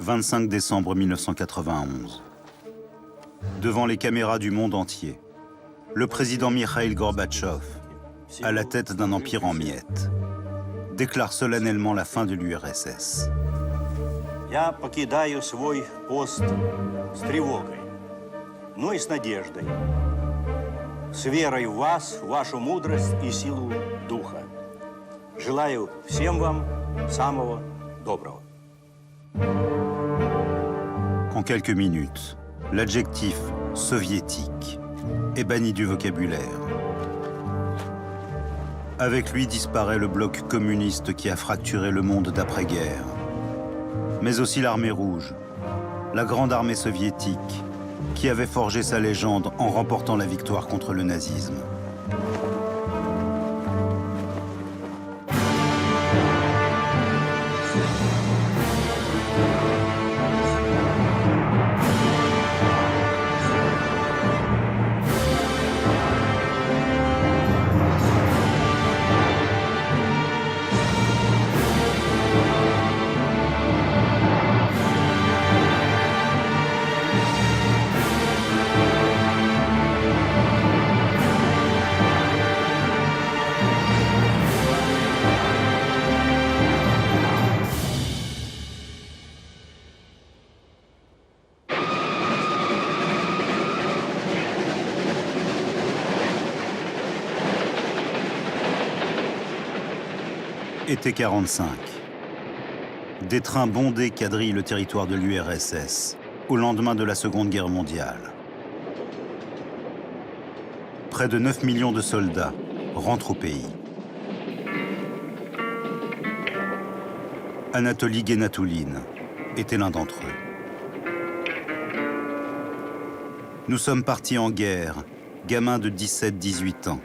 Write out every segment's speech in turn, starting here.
25 décembre 1991. Devant les caméras du monde entier, le président Mikhaïl Gorbatchev, à la tête d'un empire en miettes, déclare solennellement la fin de l'URSS. Я покидаю свой пост с тревогой, но и с надеждой, с верой в вас, в вашу мудрость и силу духа. Желаю всем вам самого доброго. En quelques minutes, l'adjectif soviétique est banni du vocabulaire. Avec lui disparaît le bloc communiste qui a fracturé le monde d'après-guerre, mais aussi l'armée rouge, la grande armée soviétique, qui avait forgé sa légende en remportant la victoire contre le nazisme. Été 45. Des trains bondés quadrillent le territoire de l'URSS au lendemain de la Seconde Guerre mondiale. Près de 9 millions de soldats rentrent au pays. Anatoly Guénatoline était l'un d'entre eux. Nous sommes partis en guerre, gamins de 17-18 ans,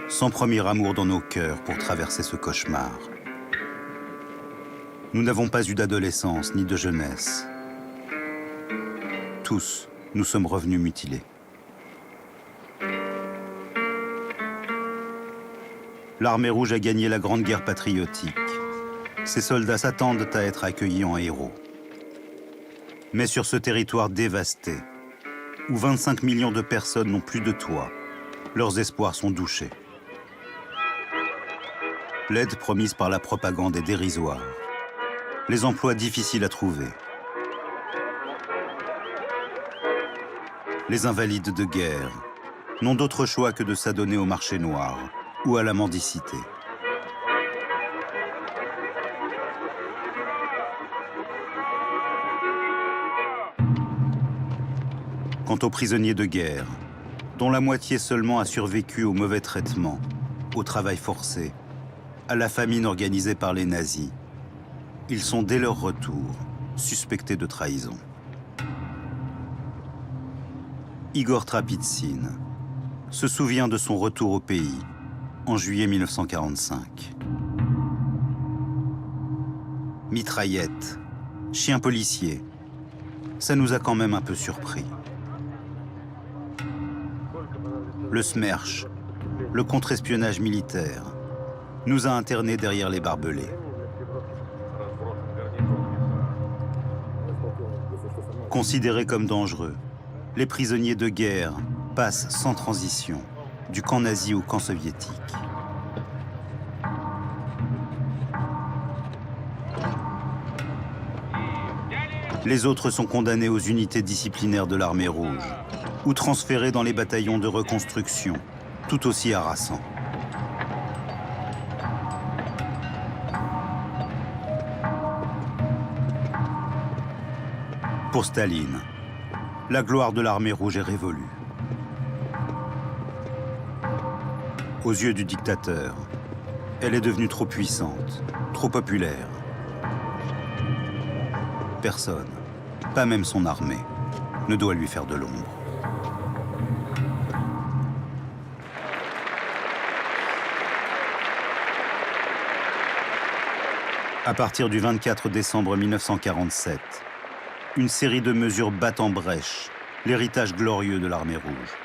sans premier amour dans nos cœurs pour traverser ce cauchemar. Nous n'avons pas eu d'adolescence ni de jeunesse. Tous, nous sommes revenus mutilés. L'armée rouge a gagné la Grande Guerre patriotique. Ses soldats s'attendent à être accueillis en héros. Mais sur ce territoire dévasté, où 25 millions de personnes n'ont plus de toit, leurs espoirs sont douchés. L'aide promise par la propagande est dérisoire. Les emplois difficiles à trouver. Les invalides de guerre n'ont d'autre choix que de s'adonner au marché noir ou à la mendicité. Quant aux prisonniers de guerre, dont la moitié seulement a survécu aux mauvais traitements, au travail forcé, à la famine organisée par les nazis, ils sont dès leur retour suspectés de trahison. Igor Trapitsine se souvient de son retour au pays en juillet 1945. Mitraillettes, chiens policiers, ça nous a quand même un peu surpris. Le SMERSH, le contre-espionnage militaire, nous a internés derrière les barbelés. Considérés comme dangereux, les prisonniers de guerre passent sans transition du camp nazi au camp soviétique. Les autres sont condamnés aux unités disciplinaires de l'armée rouge ou transférés dans les bataillons de reconstruction, tout aussi harassants. Pour Staline, la gloire de l'armée rouge est révolue. Aux yeux du dictateur, elle est devenue trop puissante, trop populaire. Personne, pas même son armée, ne doit lui faire de l'ombre. À partir du 24 décembre 1947, une série de mesures bat en brèche l'héritage glorieux de l'armée rouge.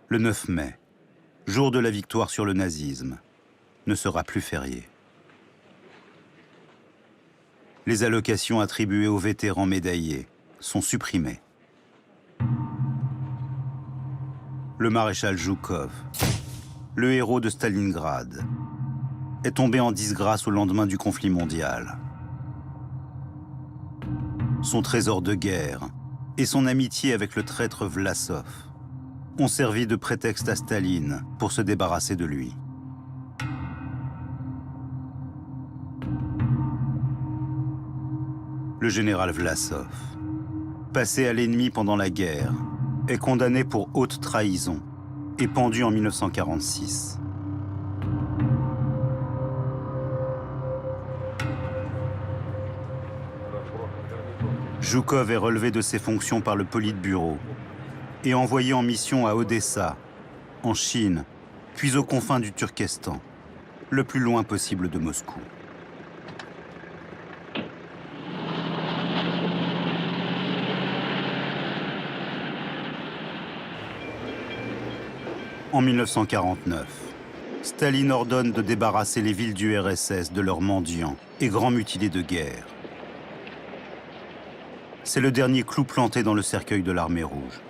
Le 9 mai, jour de la victoire sur le nazisme, ne sera plus férié. Les allocations attribuées aux vétérans médaillés sont supprimées. Le maréchal Zhukov, le héros de Stalingrad, est tombé en disgrâce au lendemain du conflit mondial. Son trésor de guerre et son amitié avec le traître Vlasov ont servi de prétexte à Staline pour se débarrasser de lui. Le général Vlasov, passé à l'ennemi pendant la guerre, est condamné pour haute trahison et pendu en 1946. Zhukov est relevé de ses fonctions par le Politburo et envoyé en mission à Odessa, en Chine, puis aux confins du Turkestan, le plus loin possible de Moscou. En 1949, Staline ordonne de débarrasser les villes du RSS de leurs mendiants et grands mutilés de guerre. C'est le dernier clou planté dans le cercueil de l'armée rouge.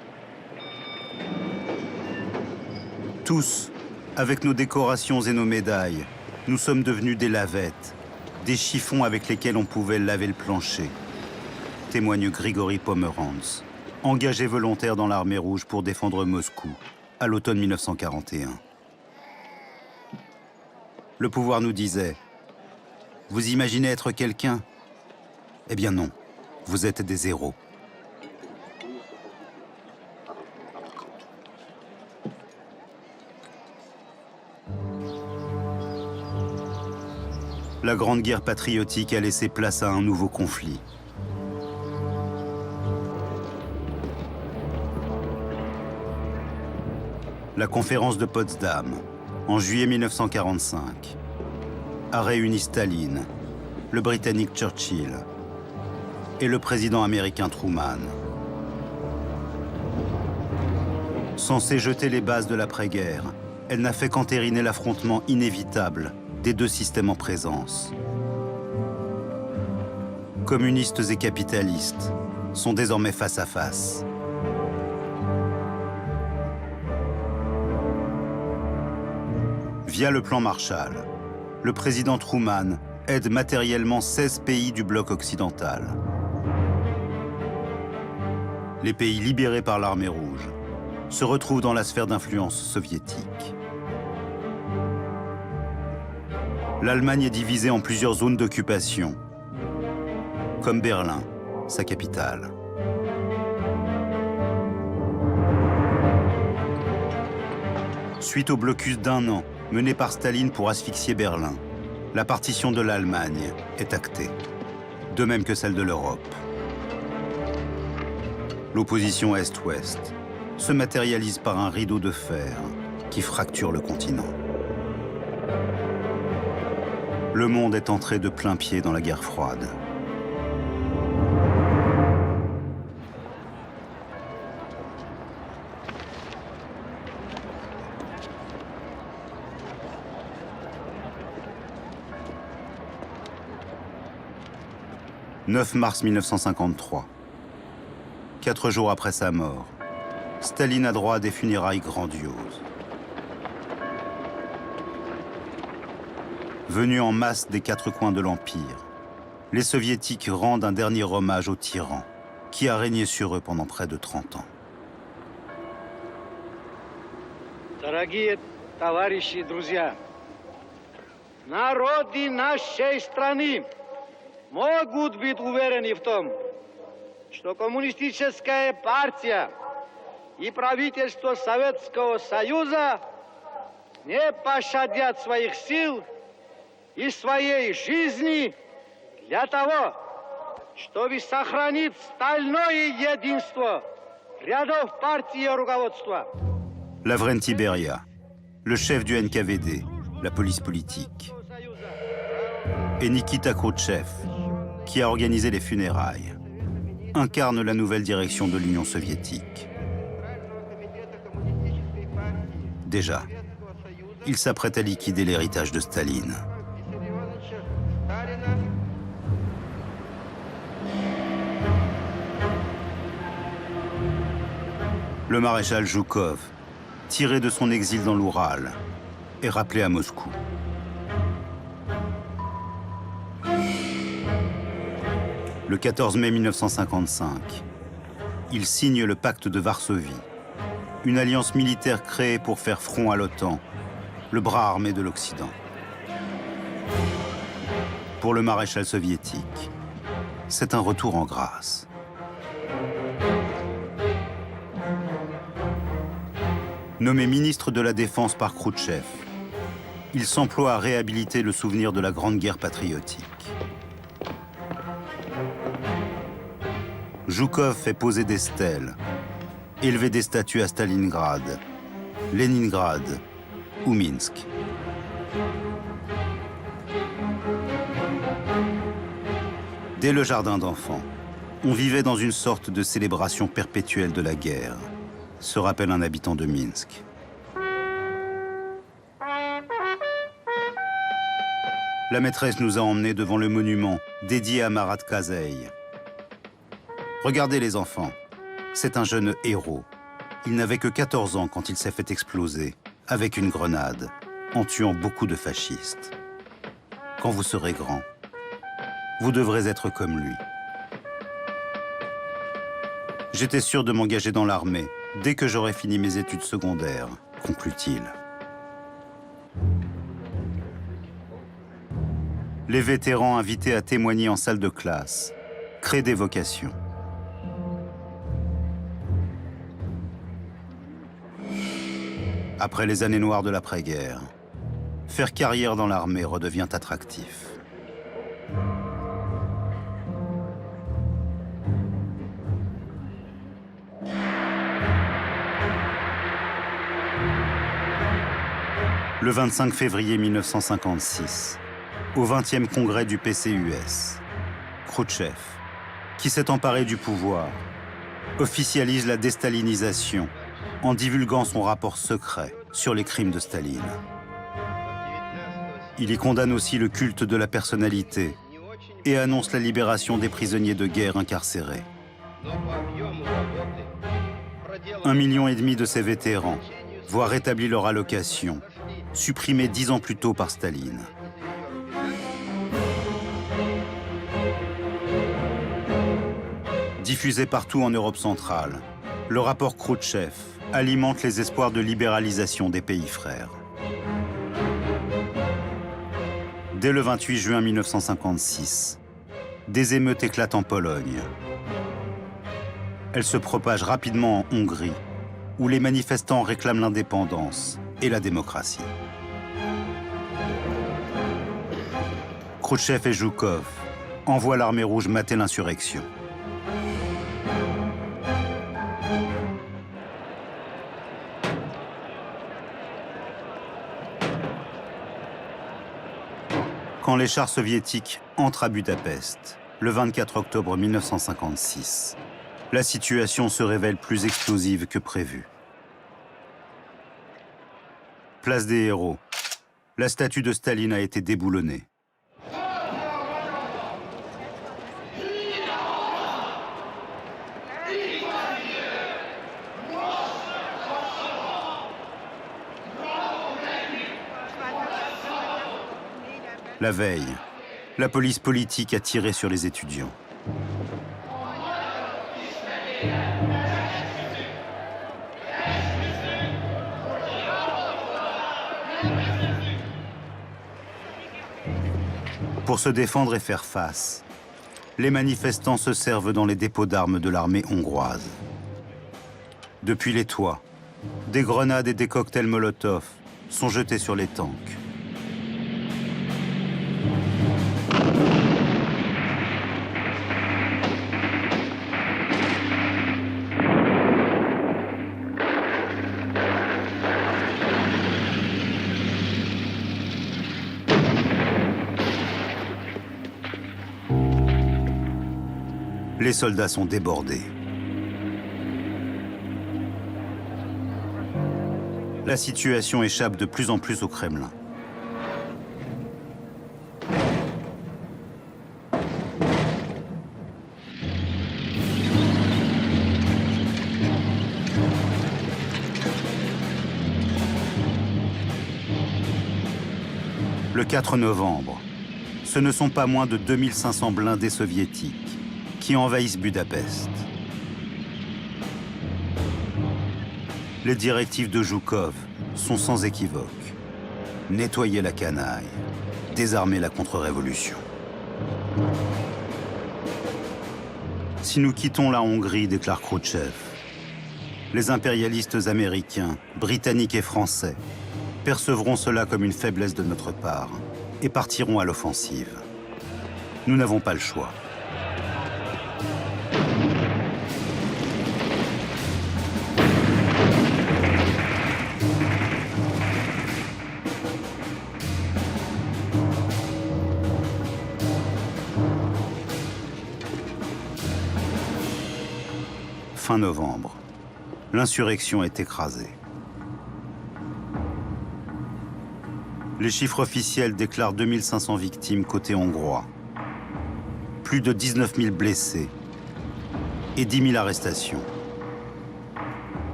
Tous, avec nos décorations et nos médailles, nous sommes devenus des lavettes, des chiffons avec lesquels on pouvait laver le plancher, témoigne Grigory Pomerantz, engagé volontaire dans l'armée rouge pour défendre Moscou à l'automne 1941. Le pouvoir nous disait « Vous imaginez être quelqu'un ? Eh bien non, vous êtes des héros. » La Grande Guerre patriotique a laissé place à un nouveau conflit. La conférence de Potsdam, en juillet 1945, a réuni Staline, le Britannique Churchill et le président américain Truman. Censée jeter les bases de l'après-guerre, elle n'a fait qu'entériner l'affrontement inévitable des deux systèmes en présence. Communistes et capitalistes sont désormais face à face. Via le plan Marshall, le président Truman aide matériellement 16 pays du bloc occidental. Les pays libérés par l'armée rouge se retrouvent dans la sphère d'influence soviétique. L'Allemagne est divisée en plusieurs zones d'occupation, comme Berlin, sa capitale. Suite au blocus d'1 an mené par Staline pour asphyxier Berlin, la partition de l'Allemagne est actée, de même que celle de l'Europe. L'opposition Est-Ouest se matérialise par un rideau de fer qui fracture le continent. Le monde est entré de plein pied dans la guerre froide. « 9 mars 1953. 4 jours après sa mort, Staline a droit à des funérailles grandioses. Venus en masse des 4 coins de l'Empire, les Soviétiques rendent un dernier hommage au tyran qui a régné sur eux pendant près de 30 ans. Дорогие товарищи и друзья, народы нашей страны могут быть уверены в том, что коммунистическая партия и правительство Советского Союза не пощадят своих сил и своей жизни для того, чтобы сохранить стальное единство рядов партии и руководства. Lavrenti Beria, le chef du NKVD, la police politique, et Nikita Khrouchtchev, qui a organisé les funérailles, incarne la nouvelle direction de l'Union soviétique. Déjà, il s'apprête à liquider l'héritage de Staline. Le maréchal Zhoukov, tiré de son exil dans l'Oural, est rappelé à Moscou. Le 14 mai 1955, il signe le pacte de Varsovie, une alliance militaire créée pour faire front à l'OTAN, le bras armé de l'Occident. Pour le maréchal soviétique, c'est un retour en grâce. Nommé ministre de la Défense par Khrouchtchev, il s'emploie à réhabiliter le souvenir de la Grande Guerre patriotique. Zhoukov fait poser des stèles, élever des statues à Stalingrad, Leningrad ou Minsk. Dès le jardin d'enfants, on vivait dans une sorte de célébration perpétuelle de la guerre, se rappelle un habitant de Minsk. La maîtresse nous a emmenés devant le monument dédié à Marat Kazay. Regardez les enfants, c'est un jeune héros. Il n'avait que 14 ans quand il s'est fait exploser, avec une grenade, en tuant beaucoup de fascistes. Quand vous serez grand, vous devrez être comme lui. J'étais sûr de m'engager dans l'armée dès que j'aurais fini mes études secondaires, conclut-il. Les vétérans invités à témoigner en salle de classe créent des vocations. Après les années noires de l'après-guerre, faire carrière dans l'armée redevient attractif. Le 25 février 1956, au 20e congrès du PCUS, Khrouchtchev, qui s'est emparé du pouvoir, officialise la déstalinisation en divulguant son rapport secret sur les crimes de Staline. Il y condamne aussi le culte de la personnalité et annonce la libération des prisonniers de guerre incarcérés. 1,5 million de ces vétérans voient rétablir leur allocation, supprimée 10 ans plus tôt par Staline. Diffusé partout en Europe centrale, le rapport Khrouchtchev alimente les espoirs de libéralisation des pays frères. Dès le 28 juin 1956, des émeutes éclatent en Pologne. Elles se propagent rapidement en Hongrie, où les manifestants réclament l'indépendance et la démocratie. Khrouchtchev et Zhoukov envoient l'armée rouge mater l'insurrection. Quand les chars soviétiques entrent à Budapest, le 24 octobre 1956, la situation se révèle plus explosive que prévu. Place des Héros, la statue de Staline a été déboulonnée. La veille, la police politique a tiré sur les étudiants. Pour se défendre et faire face, les manifestants se servent dans les dépôts d'armes de l'armée hongroise. Depuis les toits, des grenades et des cocktails Molotov sont jetés sur les tanks. Les soldats sont débordés. La situation échappe de plus en plus au Kremlin. Le 4 novembre, ce ne sont pas moins de 2500 blindés soviétiques qui envahissent Budapest. Les directives de Zhukov sont sans équivoque. Nettoyer la canaille, désarmer la contre-révolution. Si nous quittons la Hongrie, déclare Khrouchtchev, les impérialistes américains, britanniques et français percevront cela comme une faiblesse de notre part et partiront à l'offensive. Nous n'avons pas le choix. Fin novembre, l'insurrection est écrasée. Les chiffres officiels déclarent 2500 victimes côté hongrois, plus de 19 000 blessés et 10 000 arrestations.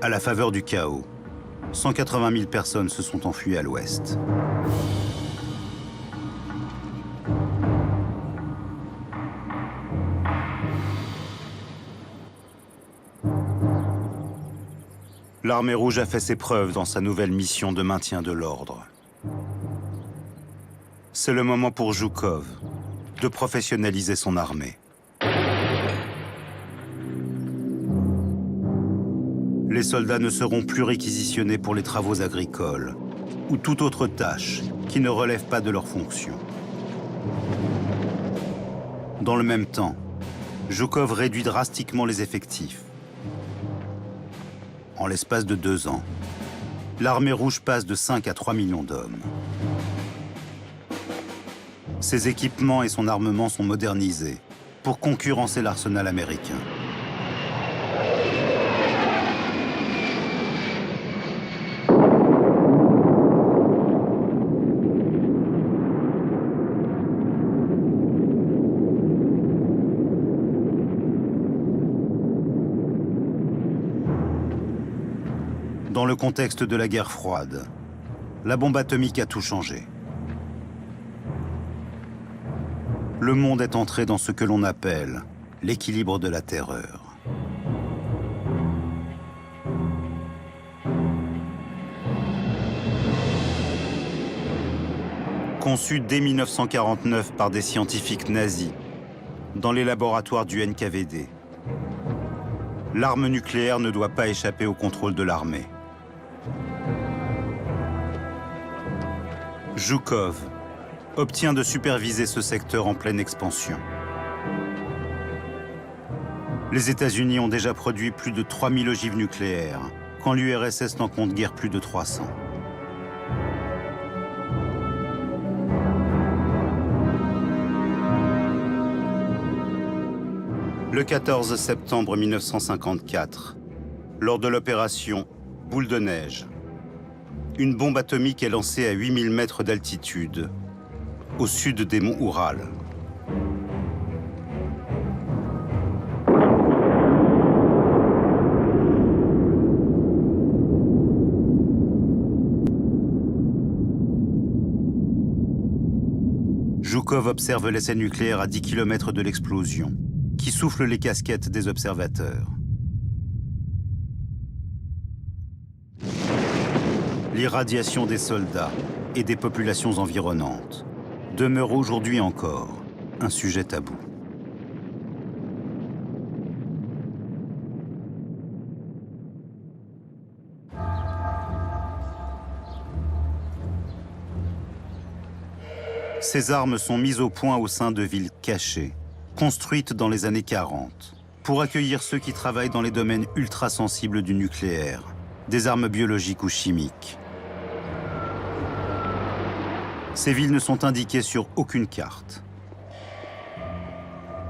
À la faveur du chaos, 180 000 personnes se sont enfuies à l'ouest. L'Armée rouge a fait ses preuves dans sa nouvelle mission de maintien de l'ordre. C'est le moment pour Zhukov de professionnaliser son armée. Les soldats ne seront plus réquisitionnés pour les travaux agricoles ou toute autre tâche qui ne relève pas de leur fonction. Dans le même temps, Zhukov réduit drastiquement les effectifs. En l'espace de 2 ans, l'armée rouge passe de 5 à 3 millions d'hommes. Ses équipements et son armement sont modernisés pour concurrencer l'arsenal américain. Dans le contexte de la guerre froide, la bombe atomique a tout changé. Le monde est entré dans ce que l'on appelle l'équilibre de la terreur. Conçu dès 1949 par des scientifiques nazis dans les laboratoires du NKVD, l'arme nucléaire ne doit pas échapper au contrôle de l'armée. Zhukov obtient de superviser ce secteur en pleine expansion. Les États-Unis ont déjà produit plus de 3000 ogives nucléaires, quand l'URSS n'en compte guère plus de 300. Le 14 septembre 1954, lors de l'opération Boule de neige, une bombe atomique est lancée à 8000 mètres d'altitude, au sud des monts Oural. Zhukov observe l'essai nucléaire à 10 km de l'explosion, qui souffle les casquettes des observateurs. L'irradiation des soldats et des populations environnantes demeure aujourd'hui encore un sujet tabou. Ces armes sont mises au point au sein de villes cachées, construites dans les années 40, pour accueillir ceux qui travaillent dans les domaines ultra-sensibles du nucléaire, des armes biologiques ou chimiques. Ces villes ne sont indiquées sur aucune carte.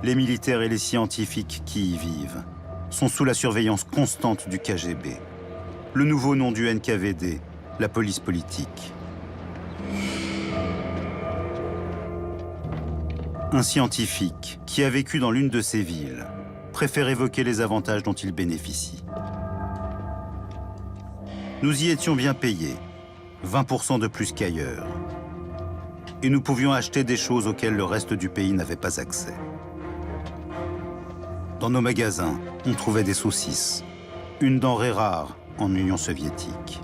Les militaires et les scientifiques qui y vivent sont sous la surveillance constante du KGB, le nouveau nom du NKVD, la police politique. Un scientifique qui a vécu dans l'une de ces villes préfère évoquer les avantages dont il bénéficie. Nous y étions bien payés, 20% de plus qu'ailleurs. Et nous pouvions acheter des choses auxquelles le reste du pays n'avait pas accès. Dans nos magasins, on trouvait des saucisses, une denrée rare en Union soviétique.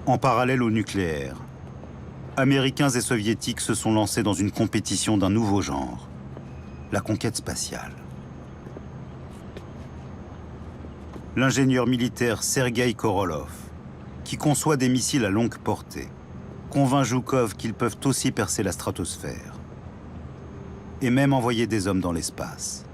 En parallèle au nucléaire, Américains et Soviétiques se sont lancés dans une compétition d'un nouveau genre, la conquête spatiale. L'ingénieur militaire Sergueï Korolev, qui conçoit des missiles à longue portée, convainc Zhukov qu'ils peuvent aussi percer la stratosphère et même envoyer des hommes dans l'espace.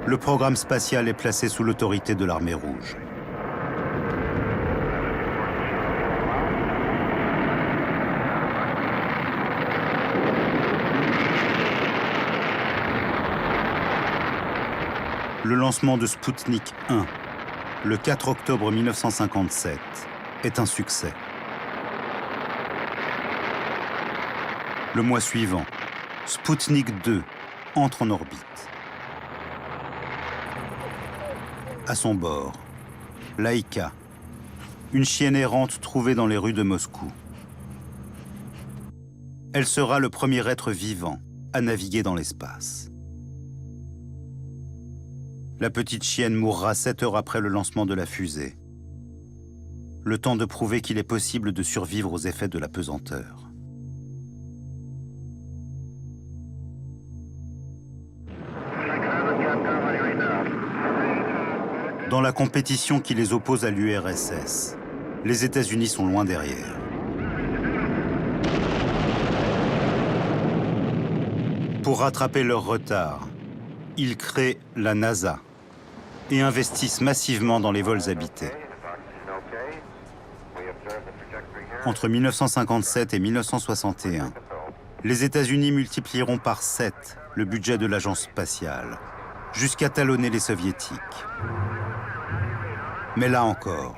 Le programme spatial est placé sous l'autorité de l'Armée rouge. Le lancement de Sputnik 1, le 4 octobre 1957, est un succès. Le mois suivant, Sputnik 2 entre en orbite. À son bord, Laïka, une chienne errante trouvée dans les rues de Moscou. Elle sera le premier être vivant à naviguer dans l'espace. La petite chienne mourra 7 heures après le lancement de la fusée. Le temps de prouver qu'il est possible de survivre aux effets de la pesanteur. Dans la compétition qui les oppose à l'URSS, les États-Unis sont loin derrière. Pour rattraper leur retard, ils créent la NASA et investissent massivement dans les vols habités. Entre 1957 et 1961, les États-Unis multiplieront par 7 le budget de l'agence spatiale, jusqu'à talonner les Soviétiques. Mais là encore,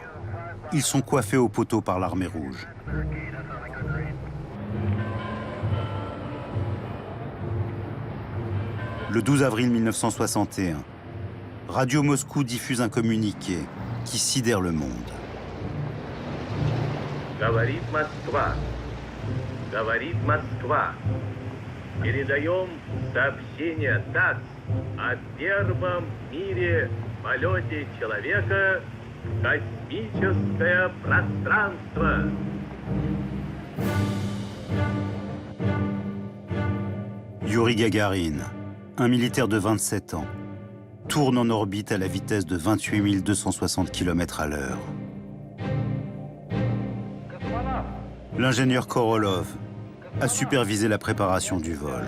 ils sont coiffés au poteau par l'Armée rouge. Le 12 avril 1961, Radio Moscou diffuse un communiqué qui sidère le monde. Говорит Москва. Говорит Москва. Передаем сообщение ТАСС о первом в мире полете человека в космическое пространство. Yuri Gagarin, un militaire de 27 ans, tourne en orbite à la vitesse de 28 260 km à l'heure. L'ingénieur Korolev a supervisé la préparation du vol.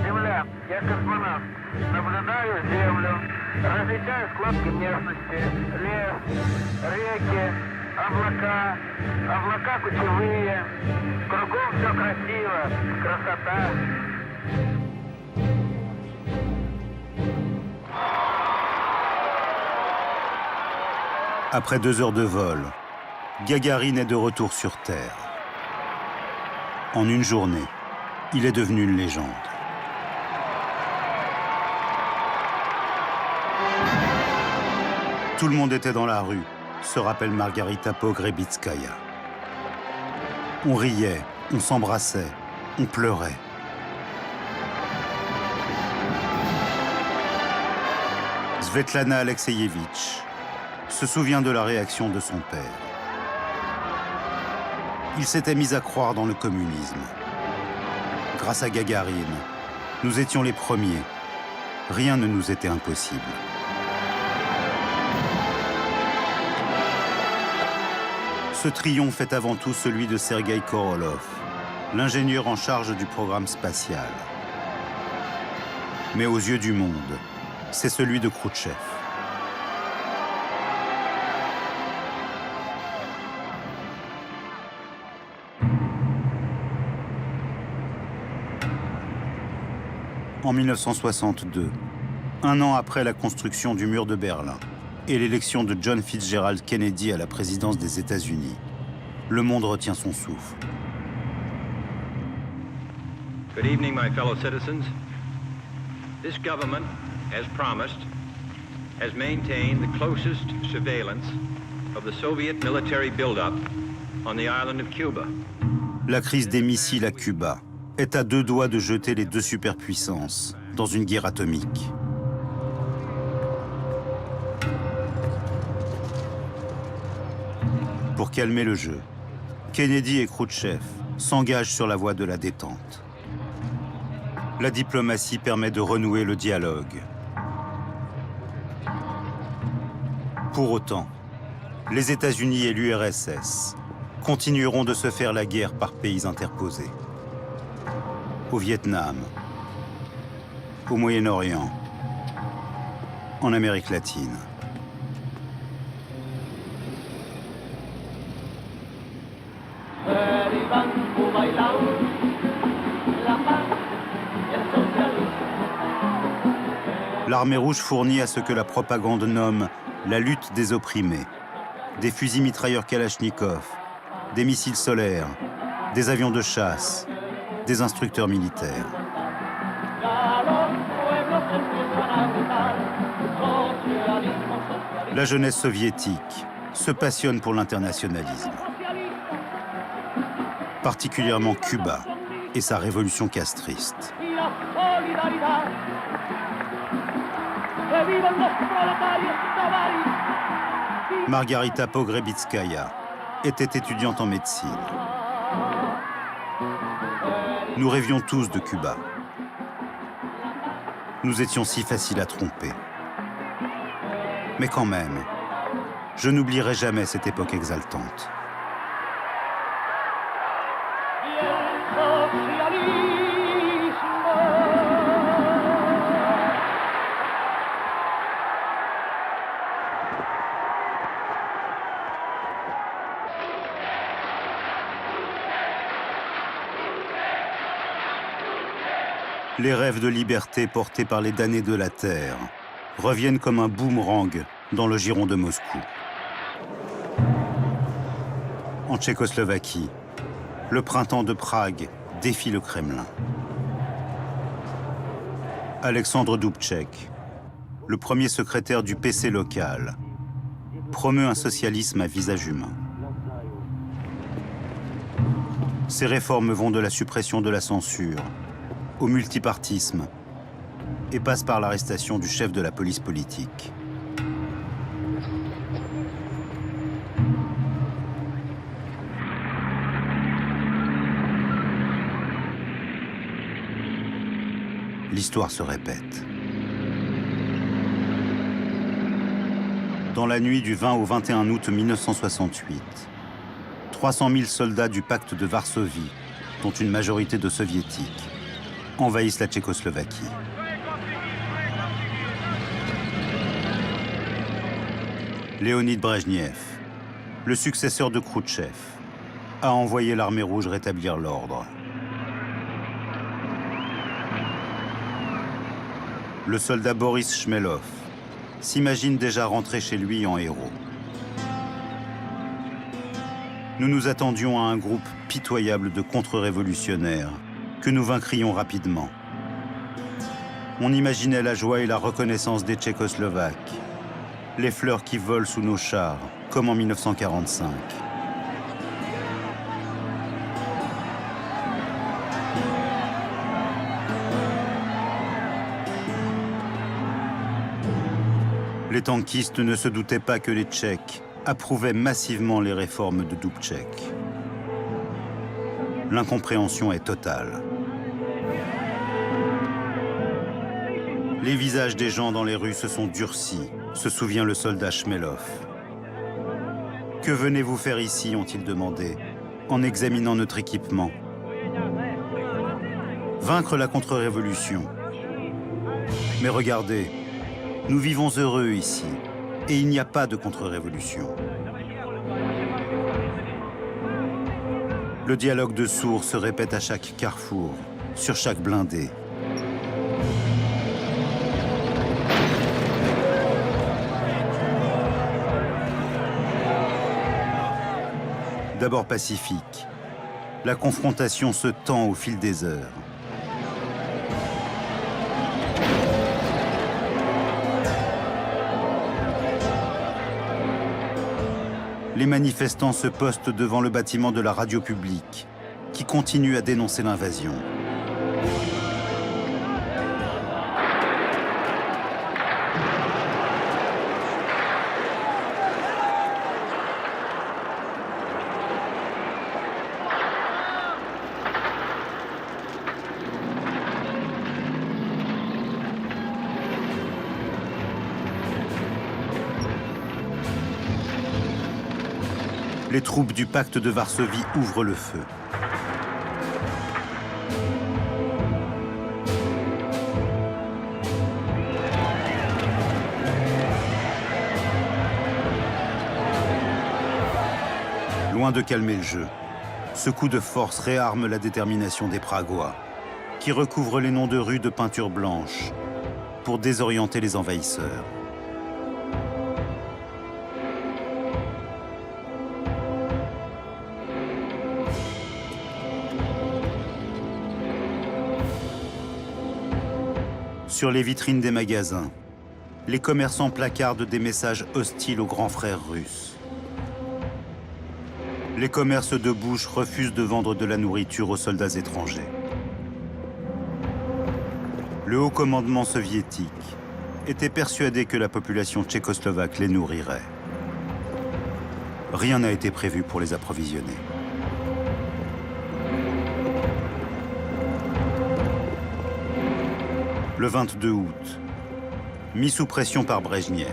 Земля, я космонавт. Наблюдаю Землю, различаю складки местности, лес, реки, облака, облака кучевые. Кругом все красиво, красота. Après 2 heures de vol, Gagarine est de retour sur Terre. En une journée, il est devenu une légende. Tout le monde était dans la rue, se rappelle Margarita Pogrebitskaya. On riait, on s'embrassait, on pleurait. Svetlana Alexeyevitch se souvient de la réaction de son père. Il s'était mis à croire dans le communisme. Grâce à Gagarine, nous étions les premiers. Rien ne nous était impossible. Ce triomphe est avant tout celui de Sergueï Korolev, l'ingénieur en charge du programme spatial. Mais aux yeux du monde, c'est celui de Khrouchtchev. En 1962, un an après la construction du mur de Berlin et l'élection de John Fitzgerald Kennedy à la présidence des États-Unis, le monde retient son souffle. Good evening, my fellow citizens. This government, as promised, has maintained the closest surveillance of the Soviet military buildup on the island of Cuba. La crise des missiles à Cuba est à deux doigts de jeter les deux superpuissances dans une guerre atomique. Pour calmer le jeu, Kennedy et Khrouchtchev s'engagent sur la voie de la détente. La diplomatie permet de renouer le dialogue. Pour autant, les États-Unis et l'URSS continueront de se faire la guerre par pays interposés. Au Vietnam, au Moyen-Orient, en Amérique latine. L'armée rouge fournit à ce que la propagande nomme la lutte des opprimés, des fusils mitrailleurs Kalachnikov, des missiles solaires, des avions de chasse, des instructeurs militaires. La jeunesse soviétique se passionne pour l'internationalisme, particulièrement Cuba et sa révolution castriste. Margarita Pogrebitskaya était étudiante en médecine. Nous rêvions tous de Cuba. Nous étions si faciles à tromper. Mais quand même, je n'oublierai jamais cette époque exaltante. Les rêves de liberté portés par les damnés de la terre reviennent comme un boomerang dans le giron de Moscou. En Tchécoslovaquie, le printemps de Prague défie le Kremlin. Alexandre Dubček, le premier secrétaire du PC local, promeut un socialisme à visage humain. Ces réformes vont de la suppression de la censure au multipartisme et passent par l'arrestation du chef de la police politique. L'histoire se répète. Dans la nuit du 20 au 21 août 1968, 300 000 soldats du pacte de Varsovie, dont une majorité de soviétiques, envahissent la Tchécoslovaquie. Léonid Brejnev, le successeur de Khrouchtchev, a envoyé l'armée rouge rétablir l'ordre. Le soldat Boris Chmelov s'imagine déjà rentrer chez lui en héros. Nous nous attendions à un groupe pitoyable de contre-révolutionnaires que nous vaincrions rapidement. On imaginait la joie et la reconnaissance des Tchécoslovaques, les fleurs qui volent sous nos chars, comme en 1945. Les tankistes ne se doutaient pas que les Tchèques approuvaient massivement les réformes de Dubček. L'incompréhension est totale. Les visages des gens dans les rues se sont durcis, se souvient le soldat Chmelov. « Que venez-vous faire ici ?» ont-ils demandé, en examinant notre équipement. « Vaincre la contre-révolution. Mais regardez, nous vivons heureux ici, et il n'y a pas de contre-révolution. » Le dialogue de sourds se répète à chaque carrefour, sur chaque blindé. D'abord pacifique, la confrontation se tend au fil des heures. Les manifestants se postent devant le bâtiment de la radio publique, qui continue à dénoncer l'invasion. Les troupes du pacte de Varsovie ouvrent le feu. Loin de calmer le jeu, ce coup de force réarme la détermination des Pragois, qui recouvrent les noms de rues de peinture blanche pour désorienter les envahisseurs. Sur les vitrines des magasins, les commerçants placardent des messages hostiles aux grands frères russes. Les commerces de bouche refusent de vendre de la nourriture aux soldats étrangers. Le haut commandement soviétique était persuadé que la population tchécoslovaque les nourrirait. Rien n'a été prévu pour les approvisionner. Le 22 août, mis sous pression par Brejnev,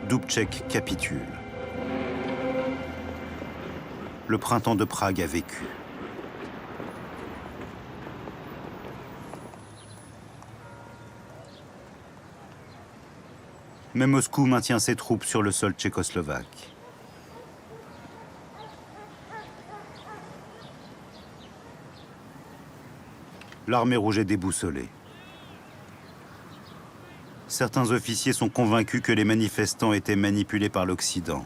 Dubček capitule. Le printemps de Prague a vécu. Mais Moscou maintient ses troupes sur le sol tchécoslovaque. L'armée rouge est déboussolée. Certains officiers sont convaincus que les manifestants étaient manipulés par l'Occident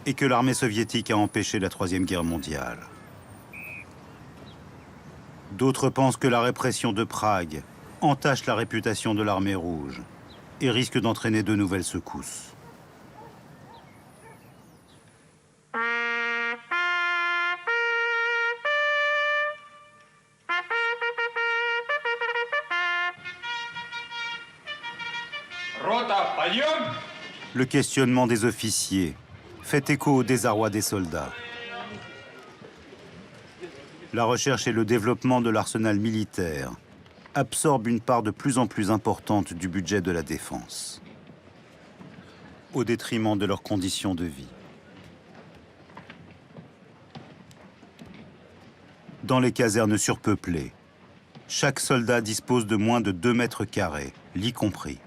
et que l'armée soviétique a empêché la Troisième Guerre mondiale. D'autres pensent que la répression de Prague entache la réputation de l'armée rouge et risque d'entraîner de nouvelles secousses. Le questionnement des officiers fait écho au désarroi des soldats. La recherche et le développement de l'arsenal militaire absorbent une part de plus en plus importante du budget de la défense, au détriment de leurs conditions de vie. Dans les casernes surpeuplées, chaque soldat dispose de moins de 2 mètres carrés, lit compris.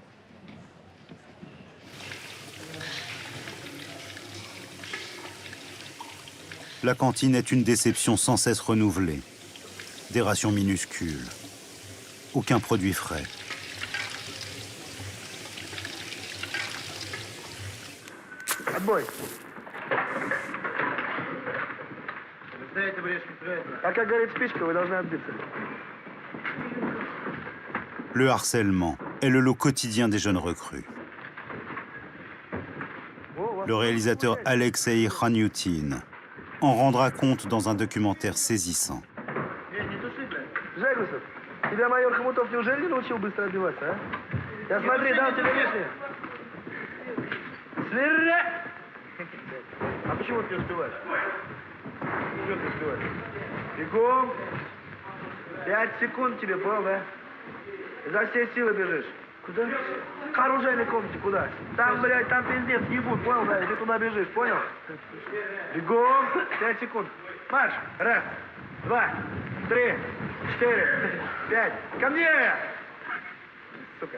La cantine est une déception sans cesse renouvelée. Des rations minuscules. Aucun produit frais. Отбой. А как горит спичка, вы должны отбиться. Le harcèlement est le lot quotidien des jeunes recrues. Le réalisateur Alexei Khanyutin en rendra compte dans un documentaire saisissant. Жегусов, тебя майор Хомутов неужели не научил быстро отбиваться, а? Я смотри, дам тебе лишнее. Сверя! А почему ты не успеваешь? Чего ты успеваешь? Бегом! 5 секунд тебе, понял, да? За все силы бежишь. Куда? К оружейной комнате, куда? Там, блядь, там пиздец, ебут, понял, да? И ты туда бежишь, понял? Бегом! 5 секунд. Марш! 1, 2, 3, 4, 5. Ко мне! Сука.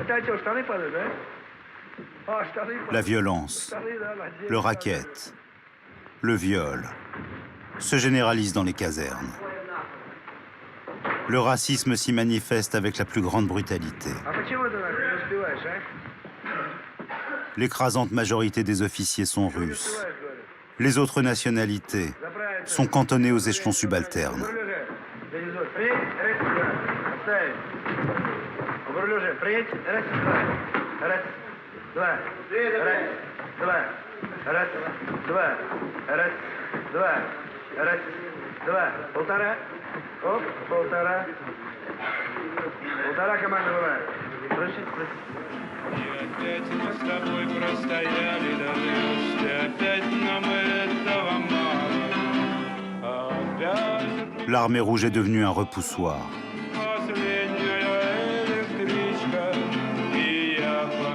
Это что, штаны падают, да? А, штаны падают. La violence, le racket, le viol se généralisent dans les casernes. Le racisme s'y manifeste avec la plus grande brutalité. А почему ты не успеваешь, а? L'écrasante majorité des officiers sont russes. Les autres nationalités sont cantonnées aux échelons subalternes. L'armée rouge est devenue un repoussoir.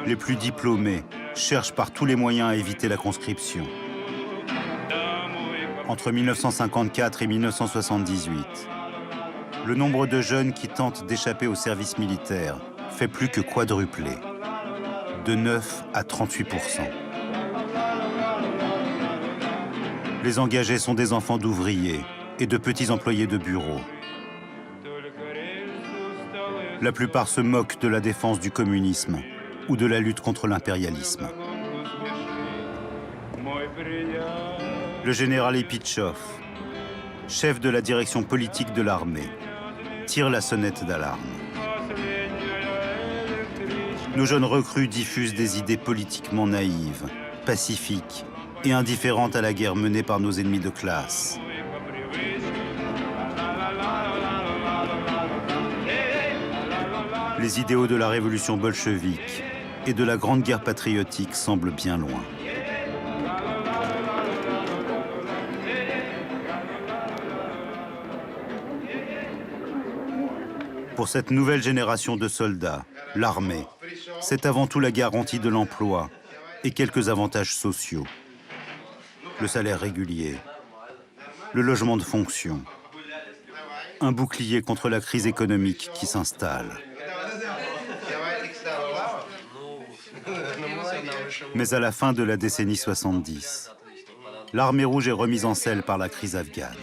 Les plus diplômés cherchent par tous les moyens à éviter la conscription. Entre 1954 et 1978, le nombre de jeunes qui tentent d'échapper au service militaire fait plus que quadrupler, de 9 à 38%. Les engagés sont des enfants d'ouvriers et de petits employés de bureau. La plupart se moquent de la défense du communisme ou de la lutte contre l'impérialisme. Le général Epitchov, chef de la direction politique de l'armée, tire la sonnette d'alarme. Nos jeunes recrues diffusent des idées politiquement naïves, pacifiques et indifférentes à la guerre menée par nos ennemis de classe. Les idéaux de la révolution bolchevique et de la Grande Guerre patriotique semblent bien loin. Pour cette nouvelle génération de soldats, l'armée, c'est avant tout la garantie de l'emploi et quelques avantages sociaux. Le salaire régulier, le logement de fonction, un bouclier contre la crise économique qui s'installe. Mais à la fin de la décennie 70, l'armée rouge est remise en selle par la crise afghane.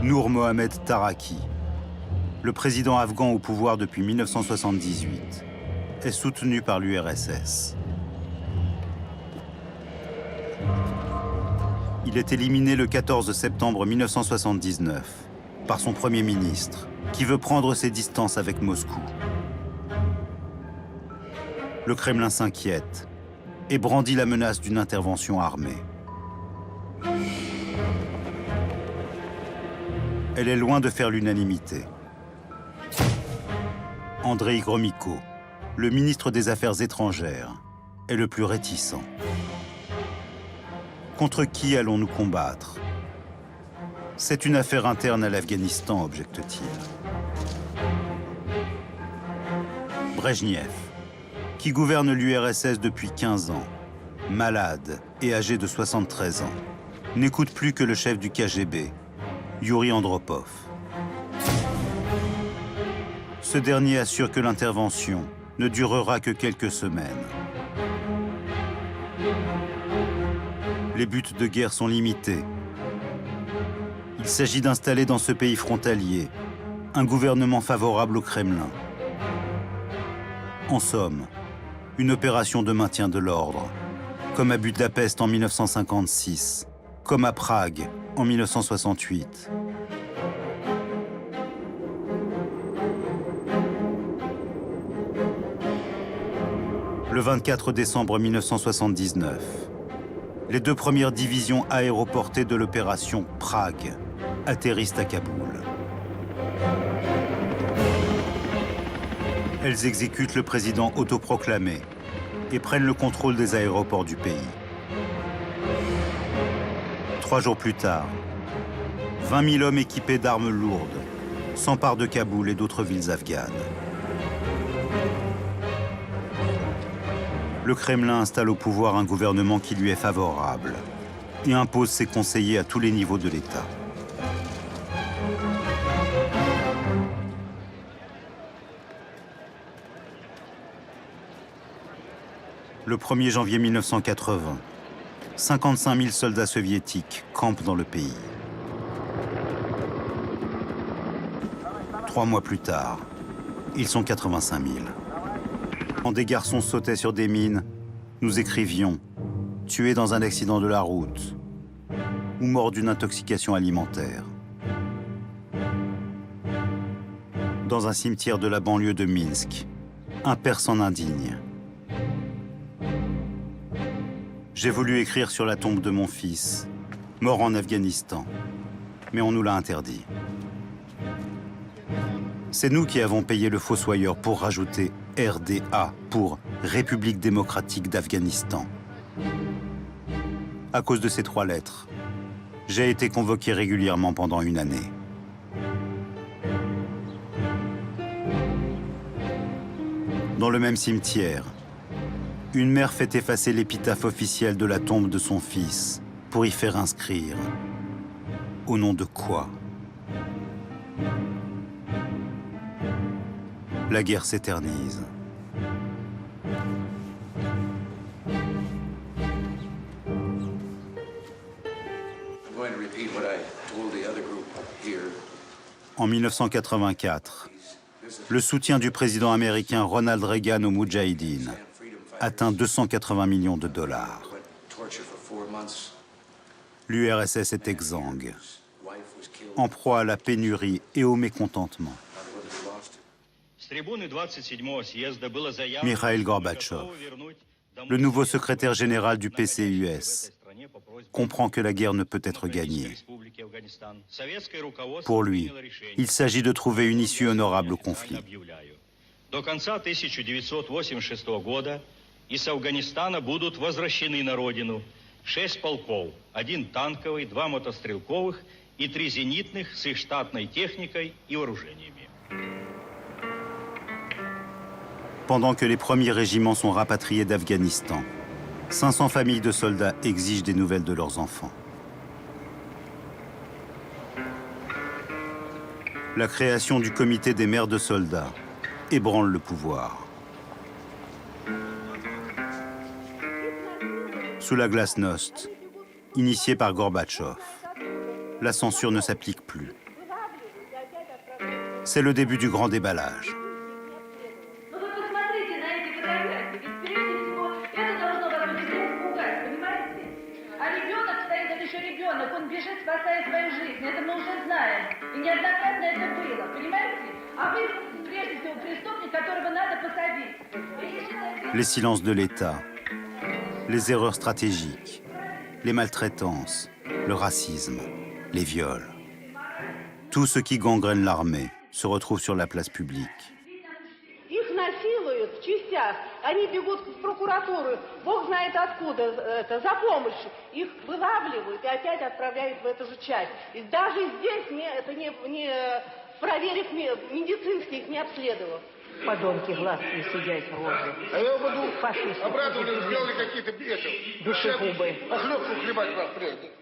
Nour Mohamed Taraki, le président afghan au pouvoir depuis 1978, est soutenu par l'URSS. Il est éliminé le 14 septembre 1979 par son Premier ministre, qui veut prendre ses distances avec Moscou. Le Kremlin s'inquiète et brandit la menace d'une intervention armée. Elle est loin de faire l'unanimité. Andrei Gromyko, le ministre des Affaires étrangères, est le plus réticent. Contre qui allons-nous combattre? C'est une affaire interne à l'Afghanistan, objecte-t-il. Brejnev, qui gouverne l'URSS depuis 15 ans, malade et âgé de 73 ans, n'écoute plus que le chef du KGB, Yuri Andropov. Ce dernier assure que l'intervention ne durera que quelques semaines. Les buts de guerre sont limités. Il s'agit d'installer dans ce pays frontalier un gouvernement favorable au Kremlin. En somme, une opération de maintien de l'ordre, comme à Budapest en 1956, comme à Prague en 1968. Le 24 décembre 1979, les 2 premières divisions aéroportées de l'opération Prague atterrissent à Kaboul. Elles exécutent le président autoproclamé et prennent le contrôle des aéroports du pays. 3 jours plus tard, 20 000 hommes équipés d'armes lourdes s'emparent de Kaboul et d'autres villes afghanes. Le Kremlin installe au pouvoir un gouvernement qui lui est favorable et impose ses conseillers à tous les niveaux de l'État. Le 1er janvier 1980, 55 000 soldats soviétiques campent dans le pays. 3 mois plus tard, ils sont 85 000. Quand des garçons sautaient sur des mines, nous écrivions « tués dans un accident de la route » ou « morts d'une intoxication alimentaire ». Dans un cimetière de la banlieue de Minsk, un père s'en indigne. J'ai voulu écrire sur la tombe de mon fils, mort en Afghanistan, mais on nous l'a interdit. C'est nous qui avons payé le fossoyeur pour rajouter RDA pour République démocratique d'Afghanistan. À cause de ces 3 lettres, j'ai été convoqué régulièrement pendant 1 année. Dans le même cimetière, une mère fait effacer l'épitaphe officielle de la tombe de son fils pour y faire inscrire « Au nom de quoi ?» La guerre s'éternise. En 1984, le soutien du président américain Ronald Reagan aux Moudjahidines atteint 280 millions de dollars. L'URSS est exsangue, en proie à la pénurie et au mécontentement. Mikhail Gorbatchev, le nouveau secrétaire général du PCUS, comprend que la guerre ne peut être gagnée. Pour lui, il s'agit de trouver une issue honorable au conflit. До конца 1986 года из Афганистана будут возвращены на родину 6 полков, 1 танковый, 2 мотострелковых и 3 зенитных с их штатной техникой и вооружениями. Pendant que les premiers régiments sont rapatriés d'Afghanistan, 500 familles de soldats exigent des nouvelles de leurs enfants. La création du comité des mères de soldats ébranle le pouvoir. Sous la glasnost, initiée par Gorbatchev, la censure ne s'applique plus. C'est le début du grand déballage. Les silences de l'État, les erreurs stratégiques, les maltraitances, le racisme, les viols. Tout ce qui gangrène l'armée se retrouve sur la place publique. Их насилуют в частях, они бегут в прокуратуру, Бог знает откуда, за помощью. Их вылавливают и опять отправляют в эту же часть. И даже здесь не проверив медицински, их не обследовав. Подонки гладкие сидят рожи. А я буду фашисты. обрадовали, сделали какие-то душегубы. Похлебку хлебать вас прежде.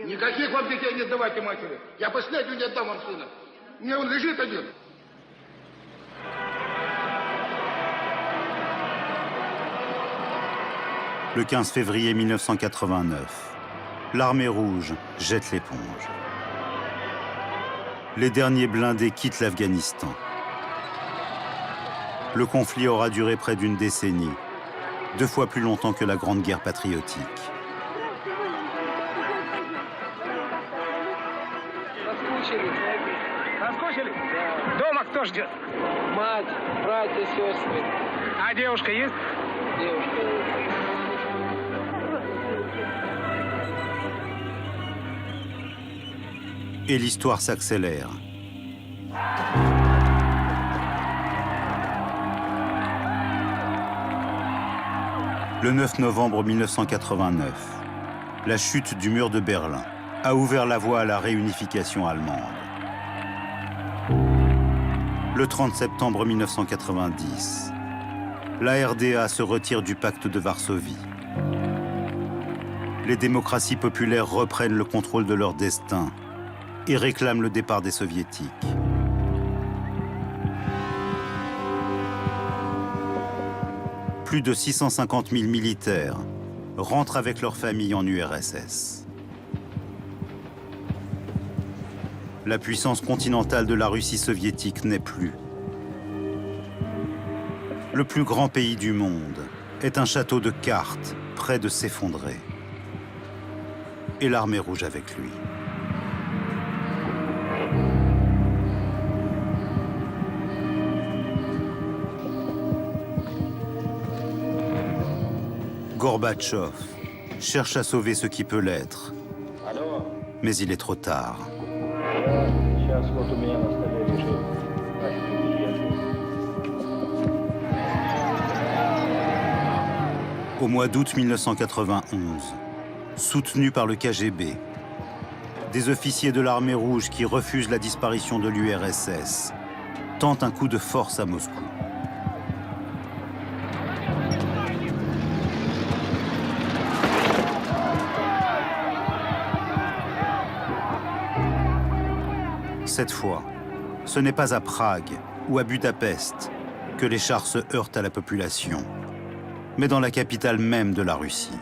Никаких вам детей не давайте матери. Я последнюю не отдам вам сына. Мне он лежит один. Le 15 février 1989, l'armée rouge jette l'éponge. Les derniers blindés quittent l'Afghanistan. Le conflit aura duré près d'1 décennie, 2 fois plus longtemps que la Grande Guerre patriotique. Дома кто ждет? Мать, братья, сестры. А девушка есть? Девушка есть. Et l'histoire s'accélère. Le 9 novembre 1989, la chute du mur de Berlin a ouvert la voie à la réunification allemande. Le 30 septembre 1990, la RDA se retire du pacte de Varsovie. Les démocraties populaires reprennent le contrôle de leur destin et réclament le départ des soviétiques. Plus de 650 000 militaires rentrent avec leurs familles en URSS. La puissance continentale de la Russie soviétique n'est plus. Le plus grand pays du monde est un château de cartes près de s'effondrer. Et l'armée rouge avec lui. Gorbatchev cherche à sauver ce qui peut l'être, mais il est trop tard. Au mois d'août 1991, soutenus par le KGB, des officiers de l'armée rouge qui refusent la disparition de l'URSS tentent un coup de force à Moscou. Cette fois, ce n'est pas à Prague ou à Budapest que les chars se heurtent à la population, mais dans la capitale même de la Russie.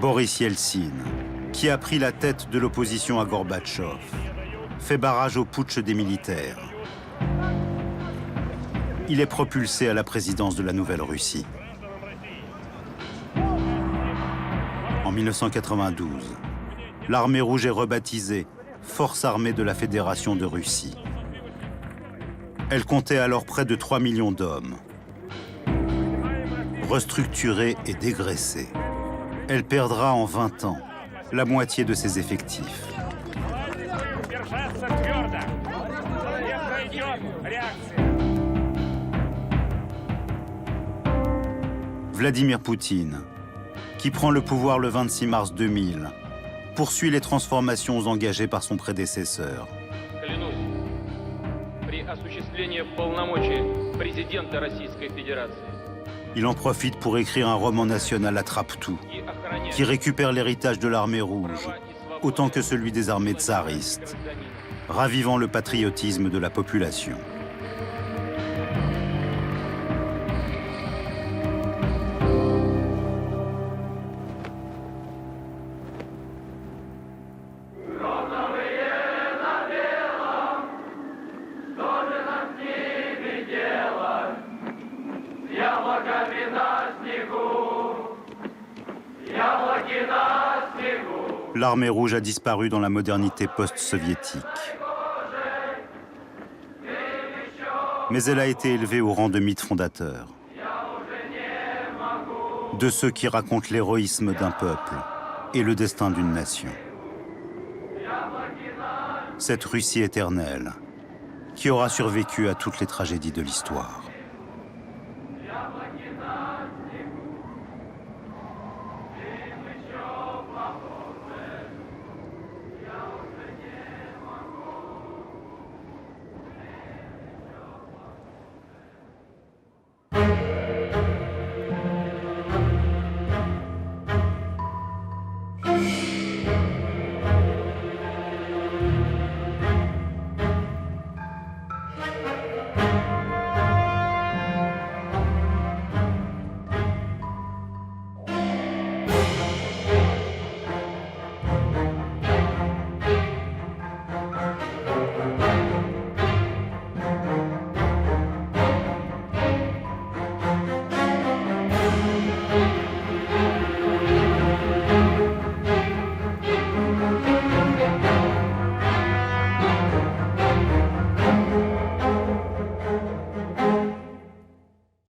Boris Yeltsin, qui a pris la tête de l'opposition à Gorbatchev, fait barrage au putsch des militaires. Il est propulsé à la présidence de la Nouvelle-Russie. En 1992, l'armée rouge est rebaptisée Force armée de la Fédération de Russie. Elle comptait alors près de 3 millions d'hommes. Restructurée et dégraissée, elle perdra en 20 ans la moitié de ses effectifs. Vladimir Poutine, qui prend le pouvoir le 26 mars 2000, poursuit les transformations engagées par son prédécesseur. Il en profite pour écrire un roman national attrape-tout, qui récupère l'héritage de l'armée rouge, autant que celui des armées tsaristes, ravivant le patriotisme de la population. L'armée rouge a disparu dans la modernité post-soviétique. Mais elle a été élevée au rang de mythe fondateur. De ceux qui racontent l'héroïsme d'un peuple et le destin d'une nation. Cette Russie éternelle qui aura survécu à toutes les tragédies de l'histoire. Yeah.